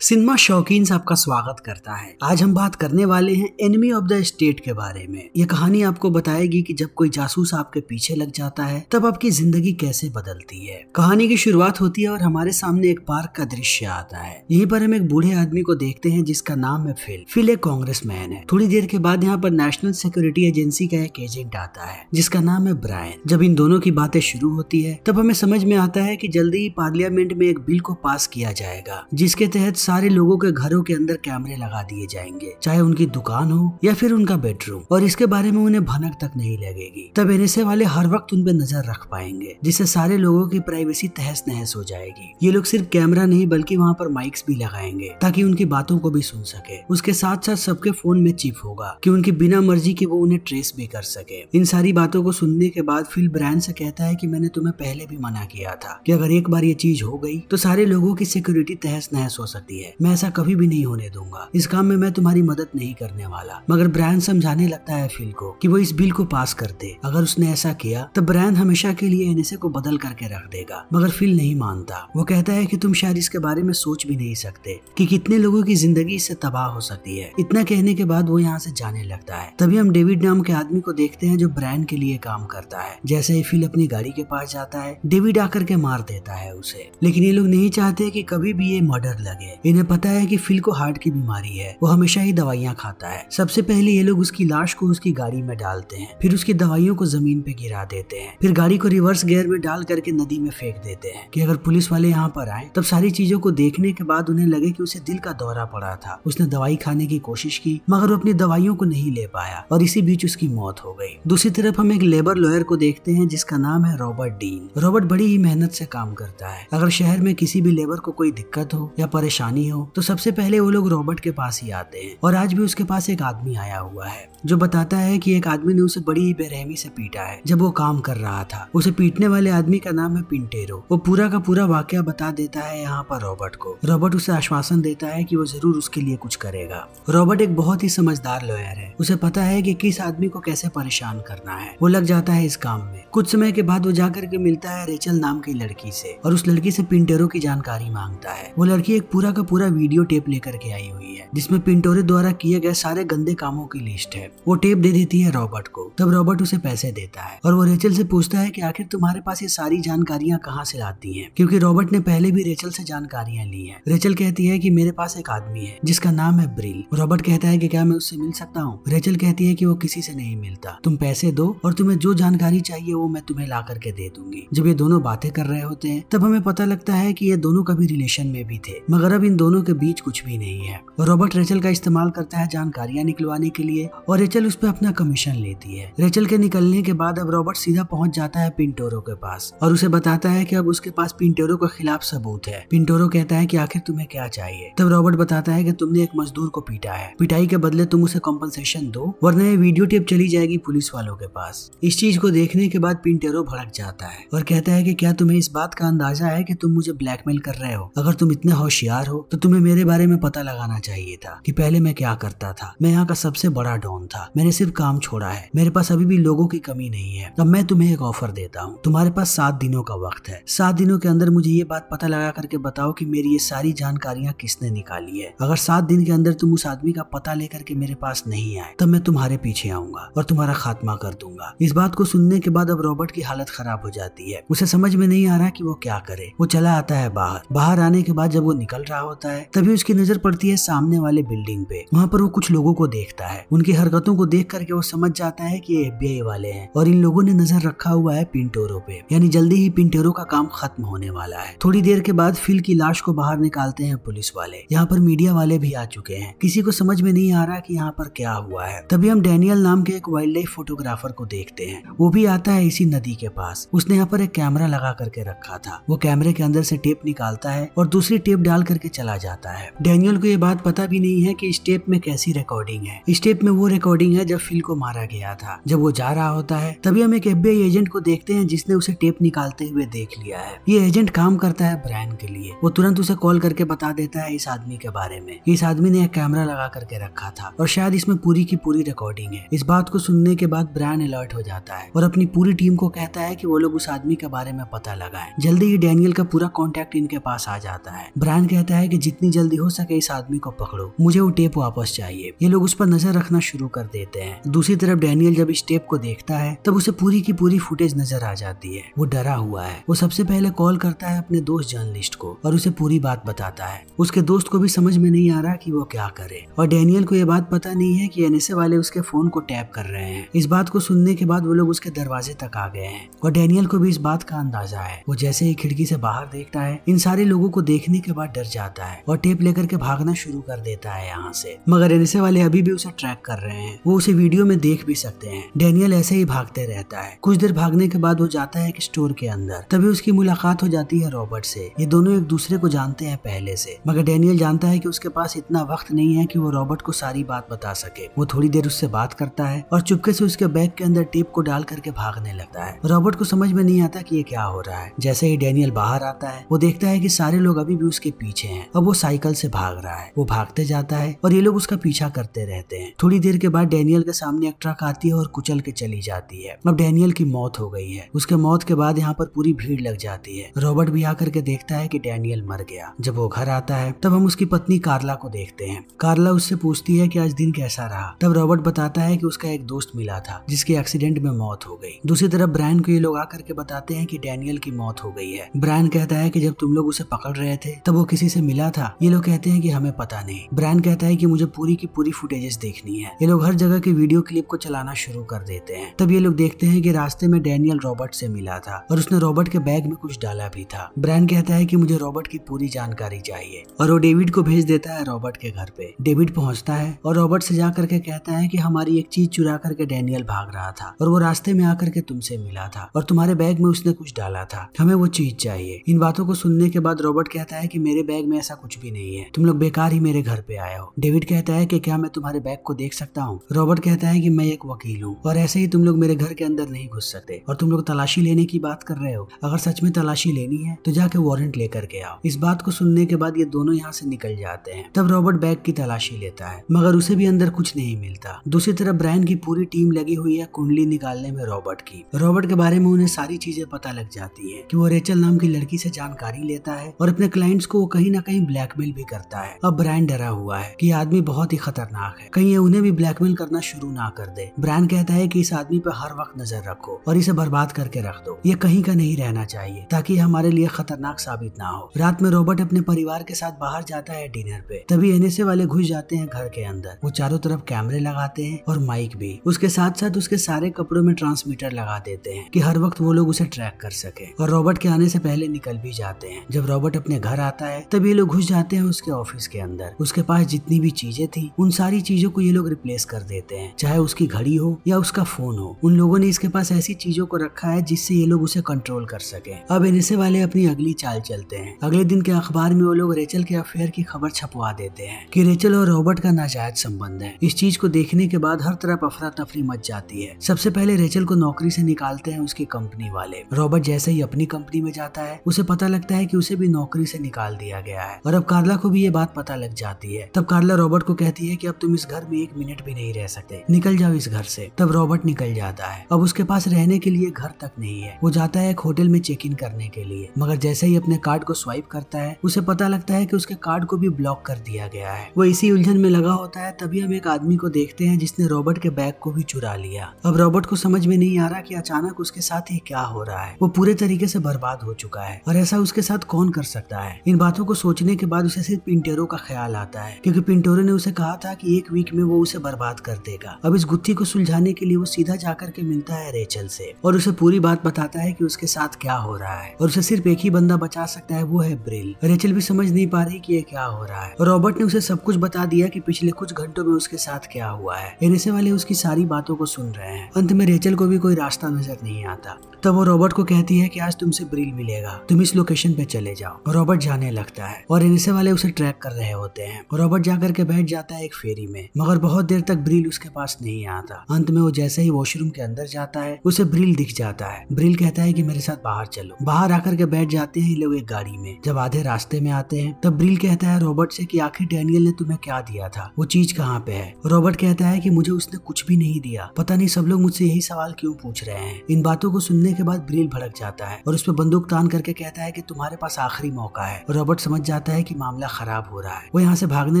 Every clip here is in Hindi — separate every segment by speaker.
Speaker 1: सिनेमा शौकीन से आपका स्वागत करता है। आज हम बात करने वाले हैं एनिमी ऑफ द स्टेट के बारे में। यह कहानी आपको बताएगी कि जब कोई जासूस आपके पीछे लग जाता है तब आपकी जिंदगी कैसे बदलती है। कहानी की शुरुआत होती है और हमारे सामने एक पार्क का दृश्य आता है। यहीं पर हम एक बूढ़े आदमी को देखते हैं जिसका नाम है फिल। फिल एक कांग्रेसमैन है। थोड़ी देर के बाद यहाँ पर नेशनल सिक्योरिटी एजेंसी का एक एजेंट आता है जिसका नाम है ब्रायन। जब इन दोनों की बातें शुरू होती है तब हमें समझ में आता है कि जल्दी ही पार्लियामेंट में एक बिल को पास किया जाएगा जिसके तहत सारे लोगों के घरों के अंदर कैमरे लगा दिए जाएंगे, चाहे उनकी दुकान हो या फिर उनका बेडरूम, और इसके बारे में उन्हें भनक तक नहीं लगेगी। तब एनएसए वाले हर वक्त उन पे नजर रख पाएंगे जिससे सारे लोगों की प्राइवेसी तहस नहस हो जाएगी। ये लोग सिर्फ कैमरा नहीं बल्कि वहाँ पर माइक्स भी लगाएंगे ताकि उनकी बातों को भी सुन सके। उसके साथ साथ सबके फोन में चिप होगा कि उनकी बिना मर्जी के वो उन्हें ट्रेस भी कर सके। इन सारी बातों को सुनने के बाद फिल ब्रायन से कहता है कि मैंने तुम्हें पहले भी मना किया था कि अगर एक बार ये चीज हो गई तो सारे लोगों की सिक्योरिटी तहस नहस हो सकती है। मैं ऐसा कभी भी नहीं होने दूंगा। इस काम में मैं तुम्हारी मदद नहीं करने वाला। मगर ब्रायन समझाने लगता है फिल को कि वो इस बिल को पास कर दे। अगर उसने ऐसा किया तो ब्रायन हमेशा के लिए एनएसए को बदल करके रख देगा। मगर फिल नहीं मानता। वो कहता है कि तुम शायद इसके बारे में सोच भी नहीं सकते कि कितने लोगों की जिंदगी इससे तबाह हो सकती है। इतना कहने के बाद वो यहाँ से जाने लगता है। तभी हम डेविड नाम के आदमी को देखते हैं जो ब्रायन के लिए काम करता है। जैसे ही फिल अपनी गाड़ी के पास जाता है डेविड आकर के मार देता है उसे। लेकिन ये लोग नहीं चाहते कि कभी भी ये मर्डर लगे। इन्हें पता है कि फिल को हार्ट की बीमारी है। वो हमेशा ही दवाइयाँ खाता है। सबसे पहले ये लोग उसकी लाश को उसकी गाड़ी में डालते हैं, फिर उसकी दवाइयों को जमीन पे गिरा देते हैं, फिर गाड़ी को रिवर्स गियर में डाल करके नदी में फेंक देते हैं कि अगर पुलिस वाले यहाँ पर आए तब सारी चीजों को देखने के बाद उन्हें लगे कि उसे दिल का दौरा पड़ा था। उसने दवाई खाने की कोशिश की मगर वो अपनी दवाइयों को नहीं ले पाया और इसी बीच उसकी मौत हो गई। दूसरी तरफ हम एक लेबर लॉयर को देखते हैं जिसका नाम है रॉबर्ट डीन। रॉबर्ट बड़ी ही मेहनत से काम करता है। अगर शहर में किसी भी लेबर को कोई दिक्कत हो या परेशानी हो तो सबसे पहले वो लोग रॉबर्ट के पास ही आते हैं। और आज भी उसके पास एक आदमी आया हुआ है जो बताता है कि एक आदमी ने उसे बड़ी ही बेरहमी से पीटा है जब वो काम कर रहा था। उसे पीटने वाले आदमी का नाम है पिंटेरो। वो पूरा का पूरा वाकया बता देता है यहाँ पर रॉबर्ट को। रॉबर्ट उसे आश्वासन देता है कि वो जरूर उसके लिए कुछ करेगा। रॉबर्ट एक बहुत ही समझदार लॉयर है। उसे पता है कि किस आदमी को कैसे परेशान करना है। वो लग जाता है इस काम में। कुछ समय के बाद वो जाकर के मिलता है रेचल नाम की लड़की से और उस लड़की से पिंटेरो की जानकारी मांगता है। वो लड़की एक पूरा का पूरा वीडियो टेप लेकर के आई हुई है जिसमें पिंटेरो द्वारा किए गए सारे गंदे कामों की लिस्ट है। वो टेप दे देती है रॉबर्ट को। तब रॉबर्ट उसे पैसे देता है और वो रेचल से पूछता है कि आखिर तुम्हारे पास ये सारी जानकारियां कहाँ से लाती हैं, क्योंकि रॉबर्ट ने पहले भी रेचल से जानकारियां ली हैं। रेचल कहती है कि मेरे पास एक आदमी है जिसका नाम है ब्रिल। रॉबर्ट कहता है कि क्या मैं उससे मिल सकता हूँ। रेचल कहती है कि वो किसी से नहीं मिलता। तुम पैसे दो और तुम्हें जो जानकारी चाहिए वो मैं तुम्हें ला करके दे दूंगी। जब ये दोनों बातें कर रहे होते हैं तब हमें पता लगता है कि ये दोनों कभी रिलेशन में भी थे मगर अब इन दोनों के बीच कुछ भी नहीं है। रॉबर्ट रेचल का इस्तेमाल करता है जानकारियां निकलवाने के लिए और रेचल उस पर अपना कमीशन लेती है। रेचल के निकलने के बाद अब रॉबर्ट सीधा पहुंच जाता है पिंटोरो के पास और उसे बताता है कि अब उसके पास पिंटोरो के खिलाफ सबूत है। पिंटोरो कहता है कि आखिर तुम्हें क्या चाहिए। तब रॉबर्ट बताता है कि तुमने एक मजदूर को पीटा है, पिटाई के बदले तुम उसे कॉम्पनसेशन दो वरना ये वीडियो टेप चली जाएगी पुलिस वालों के पास। इस चीज को देखने के बाद पिंटोरो भड़क जाता है और कहता है कि क्या तुम्हें इस बात का अंदाजा है कि तुम मुझे ब्लैकमेल कर रहे हो। अगर तुम इतने होशियार हो तो तुम्हें मेरे बारे में पता लगाना चाहिए था कि पहले मैं क्या करता था। मैं यहाँ का सबसे बड़ा डॉन था। मैंने सिर्फ काम छोड़ा है। मेरे पास अभी भी लोगों की कमी नहीं है। अब मैं तुम्हें एक ऑफर देता हूँ। तुम्हारे पास 7 दिनों का वक्त है। 7 दिनों के अंदर मुझे ये बात पता लगा करके बताओ कि मेरी ये सारी जानकारियां किसने निकाली है। अगर 7 दिन के अंदर तुम उस आदमी का पता लेकर के मेरे पास नहीं आए तब मैं तुम्हारे पीछे आऊंगा और तुम्हारा खात्मा कर दूंगा। इस बात को सुनने के बाद अब रॉबर्ट की हालत खराब हो जाती है। उसे समझ में नहीं आ रहा कि वो क्या करे। वो चला आता है बाहर आने के बाद जब वो निकल रहा होता है तभी उसकी नजर पड़ती है सामने वाले बिल्डिंग पे। वहाँ पर वो कुछ लोगों को देखता है। उनकी हरकतों को देख करके वो समझ जाता है कि ये FBI वाले हैं और इन लोगों ने नजर रखा हुआ है पिंटोरो पे, यानी जल्दी ही पिंटोरो का काम खत्म होने वाला है। थोड़ी देर के बाद फिल की लाश को बाहर निकालते हैं पुलिस वाले। यहाँ पर मीडिया वाले भी आ चुके हैं। किसी को समझ में नहीं आ रहा कि यहाँ पर क्या हुआ है। तभी हम डैनियल नाम के एक वाइल्ड लाइफ फोटोग्राफर को देखते हैं। वो भी आता है इसी नदी के पास। उसने यहाँ पर एक कैमरा लगा करके रखा था। वो कैमरे के अंदर से टेप निकालता है और दूसरी टेप डाल करके चला जाता है। डैनियल को ये बात पता पता भी नहीं है कि इस टेप में कैसी रिकॉर्डिंग है। इस टेप में वो रिकॉर्डिंग है जब फिल को मारा गया था। जब वो जा रहा होता है तभी हम एक FBI एजेंट को देखते हैं जिसने उसे टेप निकालते हुए देख लिया है। ये एजेंट काम करता है ब्रायन के लिए। वो तुरंत उसे कॉल करके बता देता है इस आदमी के बारे में। इस आदमी ने एक कैमरा लगा करके रखा था और शायद इसमें पूरी की पूरी रिकॉर्डिंग है। इस बात को सुनने के बाद ब्रायन अलर्ट हो जाता है और अपनी पूरी टीम को कहता है कि वो लोग उस आदमी के बारे में पता लगाएं। जल्दी ही डैनियल का पूरा कॉन्टैक्ट इनके पास आ जाता है। ब्रायन कहता है कि जितनी जल्दी हो सके इस आदमी को पकड़ो, मुझे वो टेप वापस चाहिए। ये लोग उस पर नजर रखना शुरू कर देते हैं। दूसरी तरफ डैनियल जब इस टेप को देखता है तब उसे पूरी की पूरी फुटेज नजर आ जाती है। वो डरा हुआ है। वो सबसे पहले कॉल करता है अपने दोस्त जर्नलिस्ट को और उसे पूरी बात बताता है। उसके दोस्त को भी समझ में नहीं आ रहा कि वो क्या करे और डैनियल को ये बात पता नहीं है कि NSA वाले उसके फोन को टैप कर रहे हैं। इस बात को सुनने के बाद वो लोग उसके दरवाजे तक आ गए हैं और डैनियल को भी इस बात का अंदाजा है। वो जैसे ही खिड़की से बाहर देखता है इन सारे लोगों को देखने के बाद डर जाता है और टेप लेकर के भागना शुरू कर देता है यहाँ से। मगर NSA वाले अभी भी उसे ट्रैक कर रहे हैं। वो उसे वीडियो में देख भी सकते हैं। डैनियल ऐसे ही भागते रहता है। कुछ देर भागने के बाद वो जाता है एक स्टोर के अंदर। तभी उसकी मुलाकात हो जाती है रॉबर्ट से। ये दोनों एक दूसरे को जानते हैं पहले से, मगर डैनियल जानता है कि उसके पास इतना वक्त नहीं है कि वो रॉबर्ट को सारी बात बता सके। वो थोड़ी देर उससे बात करता है और चुपके से उसके बैग के अंदर टेप को डाल करके भागने लगता है। रॉबर्ट को समझ में नहीं आता कि ये क्या हो रहा है। जैसे ही डैनियल बाहर आता है वो देखता है कि सारे लोग अभी भी उसके पीछे हैं। अब वो साइकिल से भाग रहा है। वो भागते जाता है और ये लोग उसका पीछा करते रहते हैं। थोड़ी देर के बाद डैनियल के सामने एक ट्रक आती है और कुचल के चली जाती है। अब डैनियल की मौत हो गई है। उसके मौत के बाद यहाँ पर पूरी भीड़ लग जाती है। रॉबर्ट भी आकर के देखता है कि डैनियल मर गया। जब वो घर आता है तब हम उसकी पत्नी कार्ला को देखते हैं। कार्ला उससे पूछती है कि आज दिन कैसा रहा। तब रॉबर्ट बताता है कि उसका एक दोस्त मिला था जिसकी एक्सीडेंट में मौत हो गई। दूसरी तरफ ब्रायन को ये लोग आकर के बताते हैं कि डैनियल की मौत हो गई है। ब्रायन कहता है कि जब तुम लोग उसे पकड़ रहे थे तब वो किसी से मिला था। ये लोग कहते हैं कि हमें पता नहीं। ब्रायन कहता है कि मुझे पूरी की पूरी फुटेजेस देखनी है। ये लोग हर जगह की वीडियो क्लिप को चलाना शुरू कर देते हैं। तब ये लोग देखते हैं कि रास्ते में डैनियल रॉबर्ट से मिला था और उसने रॉबर्ट के बैग में कुछ डाला भी था। ब्रायन कहता है कि मुझे रॉबर्ट की पूरी जानकारी चाहिए और वो डेविड को भेज देता है रॉबर्ट के घर पे। डेविड पहुंचता है और रॉबर्ट से जाकर के कहता है कि हमारी एक चीज चुरा करके डैनियल भाग रहा था और वो रास्ते में आकर के तुमसे मिला था और तुम्हारे बैग में उसने कुछ डाला था, हमें वो चीज चाहिए। इन बातों को सुनने के बाद रॉबर्ट कहता है कि मेरे बैग में ऐसा कुछ भी नहीं है, तुम लोग बेकार ही मेरे घर पे आए हो। डेविड कहता है कि क्या मैं तुम्हारे बैग को देख सकता हूँ। रॉबर्ट कहता है कि मैं एक वकील हूँ और ऐसे ही तुम लोग मेरे घर के अंदर नहीं घुस सकते और तुम लोग तलाशी लेने की बात कर रहे हो। अगर सच में तलाशी लेनी है तो जाके वारंट लेकर के आओ। इस बात को सुनने के बाद ये दोनों यहाँ से निकल जाते हैं। तब रॉबर्ट बैग की तलाशी लेता है मगर उसे भी अंदर कुछ नहीं मिलता। दूसरी तरफ ब्रायन की पूरी टीम लगी हुई है कुंडली निकालने में रॉबर्ट की। रॉबर्ट के बारे में उन्हें सारी चीजें पता लग जाती है कि वो रेचल नाम की लड़की से जानकारी लेता है और अपने क्लाइंट्स को वो कहीं ना कहीं ब्लैकमेल भी करता है। अब ब्रायन डरा हुआ है कि आदमी बहुत ही खतरनाक है, कहीं ये उन्हें भी ब्लैकमेल करना शुरू ना कर दे। ब्रायन कहता है कि इस आदमी पर हर वक्त नजर रखो और इसे बर्बाद करके रख दो। ये कहीं का नहीं रहना चाहिए ताकि हमारे लिए खतरनाक साबित ना हो। रात में रॉबर्ट अपने परिवार के साथ बाहर जाता है डिनर पे। तभी NSA वाले घुस जाते हैं घर के अंदर। वो चारों तरफ कैमरे लगाते हैं और माइक भी। उसके साथ साथ उसके सारे कपड़ों में ट्रांसमीटर लगा देते हैं कि हर वक्त वो लोग उसे ट्रैक कर सके और रॉबर्ट के आने से पहले निकल भी जाते हैं। जब रॉबर्ट अपने घर आता है तब ये लोग घुस जाते हैं उसके ऑफिस के अंदर। उसके पास जितनी भी चीजें थी उन सारी चीजों को ये लोग रिप्लेस कर देते हैं, चाहे उसकी घड़ी हो या उसका फोन हो। उन लोगों ने इसके पास ऐसी चीजों को रखा है जिससे ये लोग उसे कंट्रोल कर सके। अब NSA वाले अपनी अगली चाल चलते हैं। अगले दिन के अखबार में वो लोग रेचल के अफेयर की खबर छपवा देते हैं कि रेचल और रॉबर्ट का नाजायज संबंध है। इस चीज को देखने के बाद हर तरफ अफरा तफरी मच जाती है। सबसे पहले रेचल को नौकरी से निकालते हैं उसकी कंपनी वाले। रॉबर्ट जैसे ही अपनी कंपनी में जाता है उसे पता लगता है कि उसे भी नौकरी से निकाल दिया गया है और अब कार्ला को भी ये बात पता लग जाती है। तब कार्ला रॉबर्ट को कहती है कि अब तुम इस घर में एक मिनट भी नहीं रह सकते, निकल जाओ इस घर से। तब रॉबर्ट निकल जाता है। अब उसके पास रहने के लिए घर तक नहीं है। वो जाता है एक होटल में चेक इन करने के लिए, मगर जैसे ही अपने कार्ड को स्वाइप करता है उसे पता लगता है कि उसके कार्ड को भी ब्लॉक कर दिया गया है। वो इसी उलझन में लगा होता है। तभी हम एक आदमी को देखते हैं जिसने रॉबर्ट के बैग को भी चुरा लिया। अब रॉबर्ट को समझ में नहीं आ रहा कि अचानक उसके साथ ये क्या हो रहा है। वो पूरे तरीके से बर्बाद हो चुका है और ऐसा उसके साथ कौन कर सकता है। इन बातों को सोचने के बाद उसे सिर्फ पिंटेरो का ख्याल आता है, क्योंकि पिंटेरो ने उसे कहा था कि एक वीक में वो उसे बर्बाद कर देगा। अब इस गुत्थी को सुलझाने के लिए वो सीधा जाकर के मिलता है रेचल से और उसे पूरी बात बताता है कि उसके साथ क्या हो रहा है और उसे सिर्फ एक ही बंदा बचा सकता है, वो है ब्रिल। रेचल भी समझ नहीं पा रही कि ये क्या हो रहा है। रॉबर्ट ने उसे सब कुछ बता दिया कि पिछले कुछ घंटों में उसके साथ क्या हुआ है। NSA वाले उसकी सारी बातों को सुन रहे हैं। अंत में रेचल को भी कोई रास्ता नजर नहीं आता। तब वो रॉबर्ट को कहती है कि आज तुमसे ब्रिल मिलेगा, तुम इस लोकेशन पे चले जाओ। रॉबर्ट जाने लगता है और NSA वाले उसे ट्रैक कर रहे होते करते हैं। रॉबर्ट जाकर के बैठ जाता है एक फेरी में, मगर बहुत देर तक ब्रिल उसके पास नहीं आता। अंत में वो जैसे ही वॉशरूम के अंदर जाता है उसे ब्रिल दिख जाता है। ब्रिल कहता है कि मेरे साथ बाहर चलो। बाहर आकर के बैठ जाते हैं ये लोग एक गाड़ी में। जब आधे रास्ते में आते हैं तब ब्रिल कहता है रॉबर्ट से कि आखिर डैनियल ने तुम्हें क्या दिया था, वो चीज कहाँ पे है। रॉबर्ट कहता है कि मुझे उसने कुछ भी नहीं दिया, पता नहीं सब लोग मुझसे यही सवाल क्यों पूछ रहे हैं। इन बातों को सुनने के बाद ब्रिल भड़क जाता है और उस पर बंदूक तान करके कहता है कि तुम्हारे पास आखिरी मौका है। रॉबर्ट समझ जाता है कि मामला खराब हो रहा है। वो यहाँ से भागने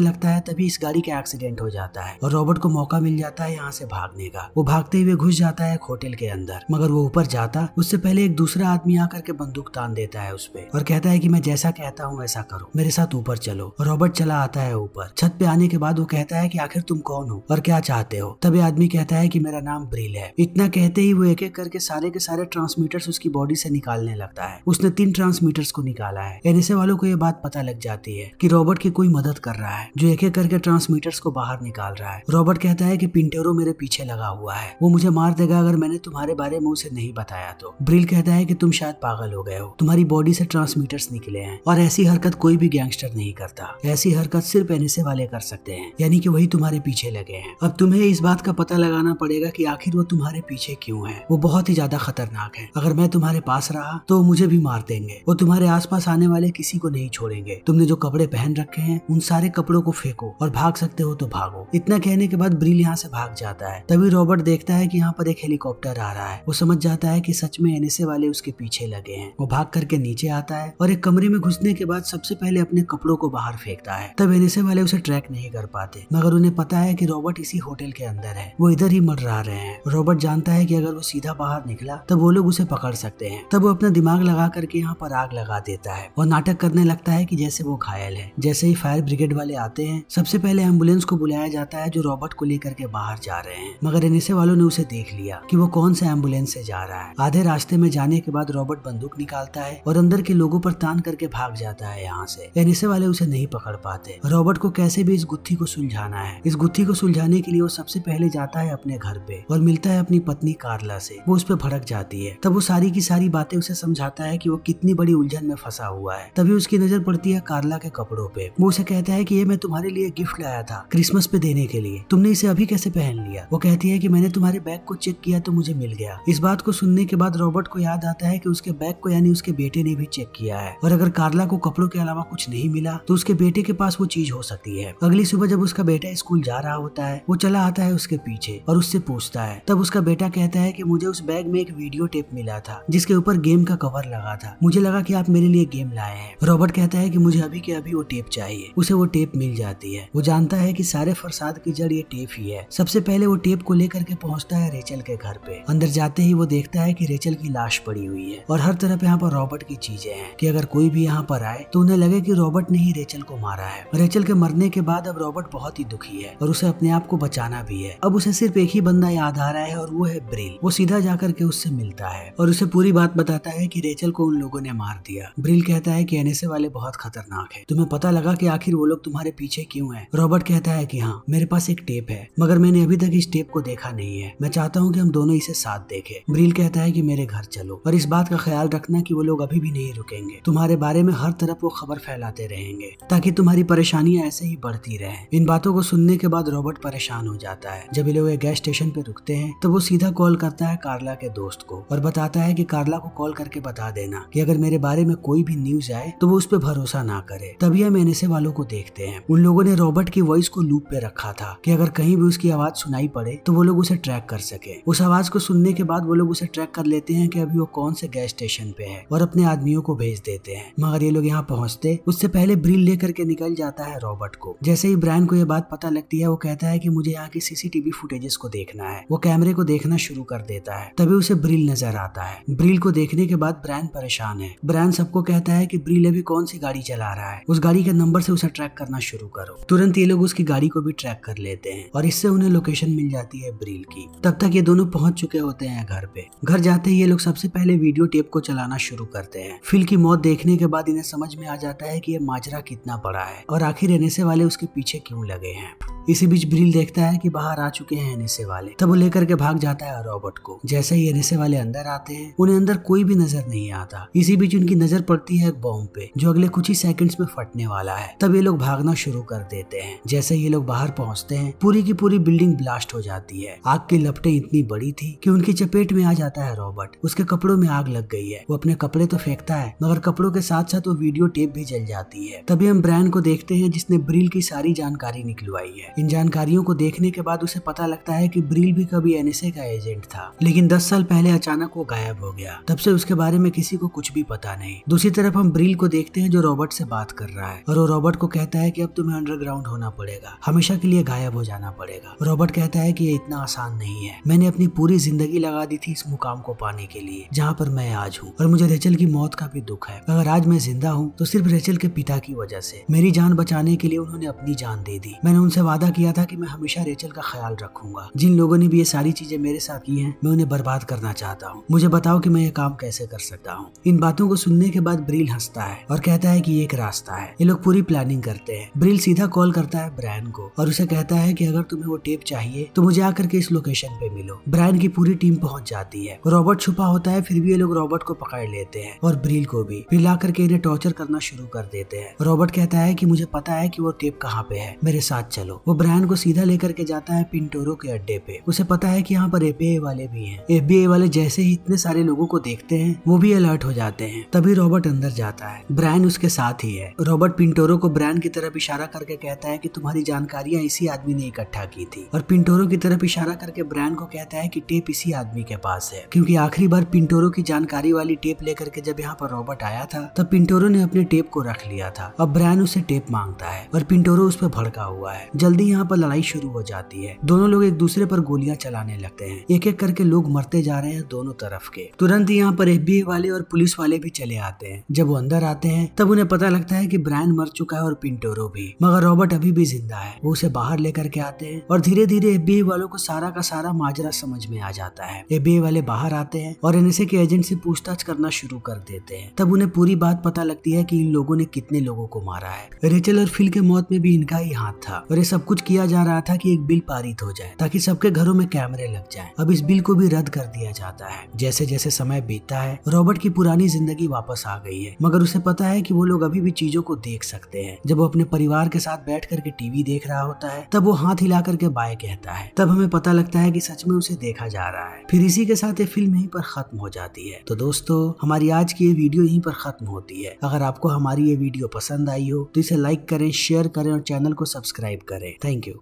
Speaker 1: लगता है, तभी इस गाड़ी का एक्सीडेंट हो जाता है और रॉबर्ट को मौका मिल जाता है यहाँ से भागने का। वो भागते हुए घुस जाता है एक होटल के अंदर, मगर वो ऊपर जाता उससे पहले एक दूसरा आदमी आकर के बंदूक तान देता है उस पे और कहता है कि मैं जैसा कहता हूँ वैसा करो, मेरे साथ ऊपर चलो। रॉबर्ट चला आता है ऊपर। छत पे आने के बाद वो कहता है कि आखिर तुम कौन हो और क्या चाहते हो। तभी आदमी कहता है कि मेरा नाम ब्रिल है। इतना कहते ही वो एक एक करके सारे के सारे ट्रांसमीटर्स उसकी बॉडी से निकालने लगता है। उसने 3 ट्रांसमीटर्स को निकाला है। एनएसए वालों को ये बात पता लग जाती है कि रॉबर्ट की कोई मदद कर रहा है जो एक एक करके ट्रांसमीटर्स को बाहर निकाल रहा है। रॉबर्ट कहता है कि पिंटेरो मेरे पीछे लगा हुआ है, वो मुझे मार देगा अगर मैंने तुम्हारे बारे में उसे नहीं बताया तो। ब्रिल कहता है कि तुम शायद पागल हो गए हो, तुम्हारी बॉडी से ट्रांसमीटर्स निकले हैं और ऐसी हरकत कोई भी गैंगस्टर नहीं करता। ऐसी हरकत सिर्फ एनएसए वाले कर सकते हैं, यानी कि वही तुम्हारे पीछे लगे हैं। अब तुम्हें इस बात का पता लगाना पड़ेगा कि आखिर वो तुम्हारे पीछे क्यों है। वो बहुत ही ज्यादा खतरनाक है। अगर मैं तुम्हारे पास रहा तो मुझे भी मार देंगे। वो तुम्हारे आसपास आने वाले किसी को नहीं छोड़ेंगे। तुमने जो कपड़े पहन रखे हैं उन सारे कपड़ों को फेंको और भाग सकते हो तो भागो। इतना कहने के बाद ब्रिल यहाँ से भाग जाता है। तभी रॉबर्ट देखता है कि यहाँ पर एक हेलीकॉप्टर आ रहा है। वो समझ जाता है कि सच में एनएसए वाले उसके पीछे लगे हैं। वो भाग करके नीचे आता है और एक कमरे में घुसने के बाद सबसे पहले अपने कपड़ों को बाहर फेंकता है। तब एनएसए वाले उसे ट्रैक नहीं कर पाते, मगर उन्हें पता है कि रॉबर्ट इसी होटल के अंदर है। वो इधर ही मंडरा रहे हैं। रॉबर्ट जानता है कि अगर वो सीधा बाहर निकला तब वो लोग उसे पकड़ सकते हैं। तब वो अपना दिमाग लगा करके यहाँ पर आग लगा देता है और नाटक करने लगता है कि जैसे वो घायल है। जैसे ही फायर ब्रिगेड वाले आते हैं सबसे पहले एम्बुलेंस को बुलाया जाता है जो रॉबर्ट को लेकर के बाहर जा रहे हैं, मगर एनएसए वालों ने उसे देख लिया कि वो कौन सा एम्बुलेंस से जा रहा है। आधे रास्ते में जाने के बाद रॉबर्ट बंदूक निकालता है और अंदर के लोगों पर तान करके भाग जाता है यहाँ से। एनएसए वाले उसे नहीं पकड़ पाते। रॉबर्ट को कैसे भी इस गुत्थी को सुलझाना है। इस गुत्थी को सुलझाने के लिए वो सबसे पहले जाता है अपने घर पे और मिलता है अपनी पत्नी कार्ला से। वो उस पर भड़क जाती है। तब वो सारी की सारी बातें उसे समझाता है कि वो कितनी बड़ी उलझन में फंसा हुआ है। तभी उसकी नजर पड़ती है कार्ला के कपड़ों पे। वो उसे कहता है कि ये मैं तुम्हारे लिए गिफ्ट लाया था क्रिसमस पे देने के लिए, तुमने इसे अभी कैसे पहन लिया। वो कहती है कि मैंने तुम्हारे बैग को चेक किया तो मुझे मिल गया। इस बात को सुनने के बाद रॉबर्ट को याद आता है कि उसके बैग को यानी उसके बेटे ने भी चेक किया है और अगर कार्ला को कपड़ों के अलावा कुछ नहीं मिला तो उसके बेटे के पास वो चीज हो सकती है। अगली सुबह जब उसका बेटा स्कूल जा रहा होता है वो चला आता है उसके पीछे और उससे पूछता है। तब उसका बेटा कहता है कि मुझे उस बैग में एक वीडियो टेप मिला था जिसके ऊपर गेम का कवर लगा था, मुझे लगा कि आप मेरे लिए गेम लाए हैं। रॉबर्ट कहता है कि मुझे अभी के अभी वो टेप चाहिए। उसे वो टेप मिल जाती है। वो जानता है कि सारे फसाद की जड़ ये टेप ही है। सबसे पहले वो टेप को लेकर के पहुंचता है रेचल के घर पे। अंदर जाते ही वो देखता है कि रेचल की लाश पड़ी हुई है और हर तरफ यहाँ पर रॉबर्ट की चीजें हैं कि अगर कोई भी यहाँ पर आए तो उन्हें लगे कि रॉबर्ट ने ही रेचल को मारा है। रेचल के मरने के बाद अब रॉबर्ट बहुत ही दुखी है और उसे अपने आप को बचाना भी है। अब उसे सिर्फ एक ही बंदा याद आ रहा है और वो है ब्रिल। वो सीधा जाकर के उससे मिलता है और उसे पूरी बात बताता है कि रेचल को उन लोगों ने मार दिया। ब्रिल कहता है कि एनएसए वाले बहुत खतरनाक है, तुम्हें पता लगा कि आखिर वो लोग तुम्हारे पीछे क्यों हैं। रॉबर्ट कहता है कि हाँ, मेरे पास एक टेप है मगर मैंने अभी तक इस टेप को देखा नहीं है, मैं चाहता हूँ कि हम दोनों इसे साथ देखें। ब्रिल कहता है कि मेरे घर चलो और इस बात का ख्याल रखना कि वो लोग अभी भी नहीं रुकेंगे। तुम्हारे बारे में हर तरफ वो खबर फैलाते रहेंगे ताकि तुम्हारी परेशानियां ऐसे ही बढ़ती रहें। इन बातों को सुनने के बाद रॉबर्ट परेशान हो जाता है। जब ये लोग गैस स्टेशन पे रुकते हैं तो वो सीधा कॉल करता है कार्ला के दोस्त को और बताता है कि कार्ला को कॉल करके बता देना कि अगर मेरे बारे में कोई भी न्यूज आए तो वो उस पर भरोसा ना करे। तभी हम एनएसए वालों को देखते हैं। उन लोगों ने रॉबर्ट की वॉइस को लूप पे रखा था कि अगर कहीं भी उसकी आवाज सुनाई पड़े तो वो लोग उसे ट्रैक कर सके। उस आवाज को सुनने के बाद वो लोग उसे ट्रैक कर लेते हैं कि अभी वो कौन से गैस स्टेशन पे है और अपने आदमियों को भेज देते हैं। मगर ये लोग यहाँ पहुँचते उससे पहले ब्रिल लेकर के निकल जाता है रॉबर्ट को। जैसे ही ब्रायन को ये बात पता लगती है वो कहता है कि मुझे यहाँ की सीसीटीवी फुटेजेस को देखना है। वो कैमरे को देखना शुरू कर देता है। तभी उसे ब्रिल नजर आता है। ब्रिल को देखने के बाद ब्रायन परेशान है। ब्रायन सबको कहता है कि ब्रिल अभी कौन सी गाड़ी चला रहा है, उस गाड़ी के नंबर से उसे ट्रैक करना शुरू करो। तुरंत ये लोग उसकी गाड़ी को भी ट्रैक कर लेते हैं और इससे उन्हें लोकेशन मिल जाती है ब्रिल की। तब तक ये दोनों पहुंच चुके होते हैं घर पे। घर जाते ही ये लोग सबसे पहले वीडियो टेप को चलाना शुरू करते हैं। फिल की मौत देखने के बाद इन्हें समझ में आ जाता है कि ये माजरा कितना बड़ा है और आखिर एनएसए वाले उसके पीछे क्यों लगे हैं। इसी बीच ब्रिल देखता है कि बाहर आ चुके हैं एनएसए वाले, तब वो लेकर के भाग जाता है रॉबर्ट को। जैसे ही एनएसए वाले अंदर आते हैं उन्हें अंदर कोई भी नजर नहीं आता। इसी बीच उनकी नजर पड़ती है एक बॉम्ब पे जो अगले कुछ ही सेकंड्स में फटने वाला है। तब ये लोग भागना शुरू कर देते हैं। जैसे ये लोग बाहर पहुंचते हैं पूरी की पूरी बिल्डिंग ब्लास्ट हो जाती है। आग की लपटें इतनी बड़ी थी कि उनकी चपेट में आ जाता है रॉबर्ट। उसके कपड़ों में आग लग गई है। वो अपने कपड़े तो फेंकता है मगर कपड़ों के साथ साथ वो वीडियो टेप भी जल जाती है। तभी हम ब्रायन को देखते हैं जिसने ब्रिल की सारी जानकारी निकलवाई है। इन जानकारियों को देखने के बाद उसे पता लगता है कि ब्रिल भी कभी एनएसए का एजेंट था, लेकिन 10 साल पहले अचानक वो गायब हो गया। तब से उसके बारे में किसी को कुछ भी पता नहीं। दूसरी तरफ हम ब्रिल को देखते हैं जो रॉबर्ट से बात कर रहा है और वो रॉबर्ट को कहता है कि अब तुम्हें अंडरग्राउंड होना पड़ेगा, हमेशा के लिए गायब हो जाना पड़ेगा। रॉबर्ट कहता है कि ये इतना आसान नहीं है। मैंने अपनी पूरी जिंदगी लगा दी थी इस मुकाम को पाने के लिए जहाँ पर मैं आज हूँ, और मुझे रेचल की मौत का भी दुख है। अगर आज मैं जिंदा हूँ तो सिर्फ रेचल के पिता की वजह से। मेरी जान बचाने के लिए उन्होंने अपनी जान दे दी। मैंने उनसे वादा किया था कि मैं हमेशा रेचल का ख्याल रखूंगा। जिन लोगों ने भी ये सारी चीजें मेरे साथ की हैं, मैं उन्हें बर्बाद करना चाहता हूँ। मुझे बताओ कि मैं ये काम कैसे कर सकता हूँ। इन बातों को सुनने के बाद ब्रिल हंसता है और कहता है कि ये एक रास्ता है। ये लोग पूरी प्लानिंग करते हैं। ब्रिल सीधा कॉल करता है ब्रायन को और उसे कहता है कि अगर तुम्हें वो टेप चाहिए तो मुझे आकर के इस लोकेशन पे मिलो। ब्रायन की पूरी टीम पहुंच जाती है। रॉबर्ट छुपा होता है, फिर भी ये लोग रॉबर्ट को पकड़ लेते हैं और ब्रिल को भी। फिर ला करके इन्हें टॉर्चर करना शुरू कर देते हैं। रॉबर्ट कहता है कि मुझे पता है कि वो टेप कहाँ पे है, मेरे साथ चलो। वो ब्रायन को सीधा लेकर के जाता है पिंटोरो के अड्डे पे। उसे पता है कि यहाँ पर एफबीआई वाले भी हैं। एफबीआई वाले जैसे ही इतने सारे लोगों को देखते हैं वो भी अलर्ट हो जाते हैं। तभी रॉबर्ट अंदर जाता है। ब्रायन उसके साथ ही है। रॉबर्ट पिंटोरो को ब्रायन की तरफ इशारा करके कहता है कि तुम्हारी जानकारियां इसी आदमी ने इकट्ठा की थी, और पिंटोरो की तरफ इशारा करके ब्रायन को कहता है कि टेप इसी आदमी के पास है, क्योंकि आखिरी बार पिंटोरो की जानकारी वाली टेप लेकर के जब यहाँ पर रॉबर्ट आया था तब पिंटोरो ने अपने टेप को रख लिया था। अब ब्रायन उसे टेप मांगता है और पिंटोरो उस पर भड़का हुआ है। जल्दी यहाँ पर लड़ाई शुरू हो जाती है। दोनों लोग एक दूसरे पर गोलियां चलाने लगते हैं। एक एक करके लोग मरते जा रहे हैं दोनों तरफ के। तुरंत यहाँ पर एफबीआई वाले और पुलिस वाले भी चले आते हैं। जब वो अंदर आते हैं तब उन्हें पता लगता है कि ब्रायन मर चुका है और पिंटोरो भी, मगर रॉबर्ट अभी भी जिंदा है। वो उसे बाहर लेकर के आते हैं और धीरे धीरे एफबीआई वालों को सारा का सारा माजरा समझ में आ जाता है। एफबीआई वाले बाहर आते हैं और एनएसए के एजेंट से पूछताछ करना शुरू कर देते हैं। तब उन्हें पूरी बात पता लगती है कि इन लोगों ने कितने लोगों को मारा है। रेचल और फिल के मौत में भी इनका ही हाथ था, और ये सब कुछ किया जा रहा था कि एक बिल पारित हो जाए ताकि सबके घरों में कैमरे लग जाएं। अब इस बिल को भी रद्द कर दिया जाता है। जैसे जैसे समय बीतता है रॉबर्ट की पुरानी जिंदगी वापस आ गई है, मगर उसे पता है कि वो लोग अभी भी चीजों को देख सकते हैं। जब वो अपने परिवार के साथ बैठ करके टीवी देख रहा होता है तब वो हाथ हिला करके बाय कहता है। तब हमें पता लगता है कि सच में उसे देखा जा रहा है। फिर इसी के साथ ये फिल्म यहीं पर खत्म हो जाती है। तो दोस्तों हमारी आज की ये वीडियो यहीं पर खत्म होती है। अगर आपको हमारी ये वीडियो पसंद आई हो तो इसे लाइक करें, शेयर करें और चैनल को सब्सक्राइब करें। Thank you.